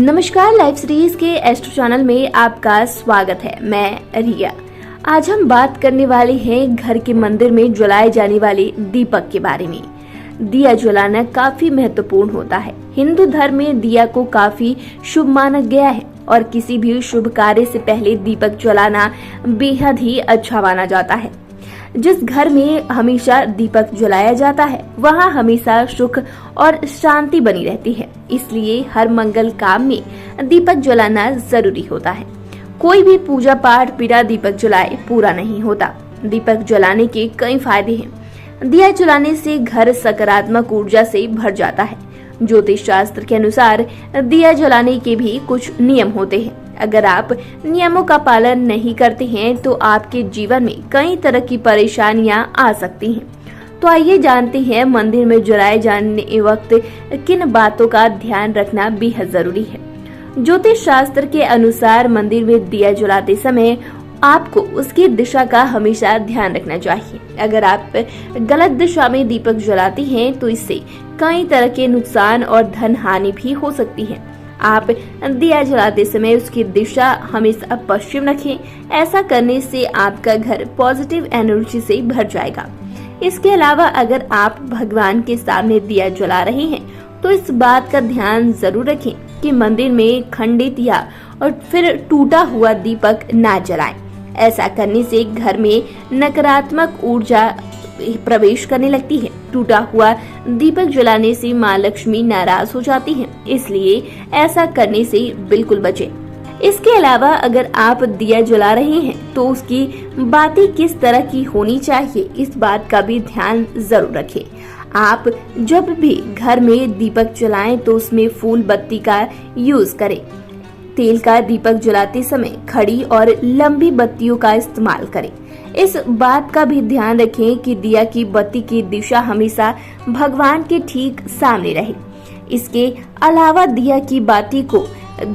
नमस्कार, live series के astro channel में आपका स्वागत है। मैं रिया। आज हम बात करने वाले हैं घर के मंदिर में जलाए जाने वाले दीपक के बारे में। दिया जलाना काफी महत्वपूर्ण होता है। हिंदू धर्म में दिया को काफी शुभ माना गया है और किसी भी शुभ कार्य से पहले दीपक जलाना बेहद ही अच्छा माना जाता है। जिस घर में हमेशा दीपक जलाया जाता है वहाँ हमेशा सुख और शांति बनी रहती है। इसलिए हर मंगल काम में दीपक जलाना जरूरी होता है। कोई भी पूजा पाठ बिना दीपक जलाए पूरा नहीं होता। दीपक जलाने के कई फायदे हैं। दिया जलाने से घर सकारात्मक ऊर्जा से भर जाता है। ज्योतिष शास्त्र के अनुसार दिया जलाने के भी कुछ नियम होते हैं। अगर आप नियमों का पालन नहीं करते हैं तो आपके जीवन में कई तरह की परेशानियां आ सकती हैं। तो आइए जानते हैं मंदिर में जलाए जाने वक्त किन बातों का ध्यान रखना बेहद जरूरी है। ज्योतिष शास्त्र के अनुसार मंदिर में दिया जलाते समय आपको उसकी दिशा का हमेशा ध्यान रखना चाहिए। अगर आप गलत दिशा में दीपक जलाते हैं तो इससे कई तरह के नुकसान और धन हानि भी हो सकती है। आप दिया जलाते समय उसकी दिशा हमेशा पश्चिम रखें। ऐसा करने से आपका घर पॉजिटिव एनर्जी से भर जाएगा। इसके अलावा अगर आप भगवान के सामने दिया जला रहे हैं तो इस बात का ध्यान जरूर रखें कि मंदिर में खंडित या और फिर टूटा हुआ दीपक ना जलाएं। ऐसा करने से घर में नकारात्मक ऊर्जा प्रवेश करने लगती है। टूटा हुआ दीपक जलाने से माँ लक्ष्मी नाराज हो जाती हैं, इसलिए ऐसा करने से बिल्कुल बचें। इसके अलावा अगर आप दिया जला रहे हैं तो उसकी बाती किस तरह की होनी चाहिए, इस बात का भी ध्यान जरूर रखें। आप जब भी घर में दीपक जलाएं तो उसमें फूल बत्ती का यूज करें। तेल का दीपक जलाते समय खड़ी और लंबी बत्तियों का इस्तेमाल करें। इस बात का भी ध्यान रखें कि दिया की बत्ती की दिशा हमेशा भगवान के ठीक सामने रहे। इसके अलावा दिया की बाती को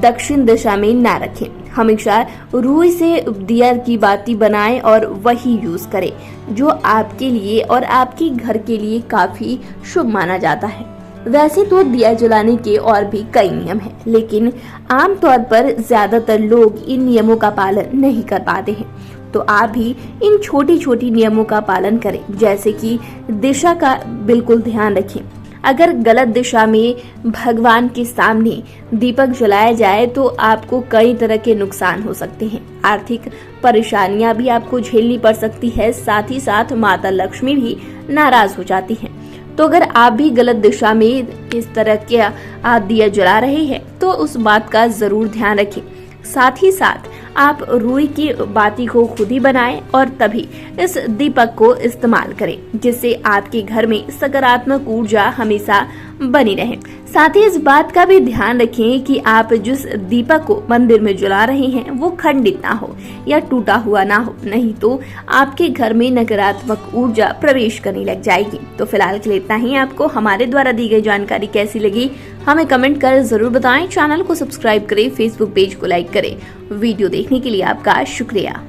दक्षिण दिशा में ना रखें। हमेशा रुई से दिया की बाती बनाएं और वही यूज करें, जो आपके लिए और आपके घर के लिए काफी शुभ माना जाता है। वैसे तो दिया जलाने के और भी कई नियम हैं, लेकिन आमतौर पर ज्यादातर लोग इन नियमों का पालन नहीं कर पाते हैं। तो आप भी इन छोटी छोटी नियमों का पालन करें, जैसे कि दिशा का बिल्कुल ध्यान रखें। अगर गलत दिशा में भगवान के सामने दीपक जलाया जाए तो आपको कई तरह के नुकसान हो सकते हैं। आर्थिक परेशानियां भी आपको झेलनी पड़ सकती है। साथ ही साथ माता लक्ष्मी भी नाराज हो जाती हैं। तो अगर आप भी गलत दिशा में इस तरह के आप दिया जला रहे हैं तो उस बात का जरूर ध्यान रखें। साथ ही साथ आप रुई की बाती को खुद ही बनाएं और तभी इस दीपक को इस्तेमाल करें, जिससे आपके घर में सकारात्मक ऊर्जा हमेशा बनी रहे। साथ ही इस बात का भी ध्यान रखें कि आप जिस दीपक को मंदिर में जला रहे हैं वो खंडित ना हो या टूटा हुआ ना हो, नहीं तो आपके घर में नकारात्मक ऊर्जा प्रवेश करने लग जाएगी। तो फिलहाल के लिए इतना ही। आपको हमारे द्वारा दी गई जानकारी कैसी लगी हमें कमेंट कर जरूर बताएं। चैनल को सब्सक्राइब करें, फेसबुक पेज को लाइक करें। वीडियो देखने के लिए आपका शुक्रिया।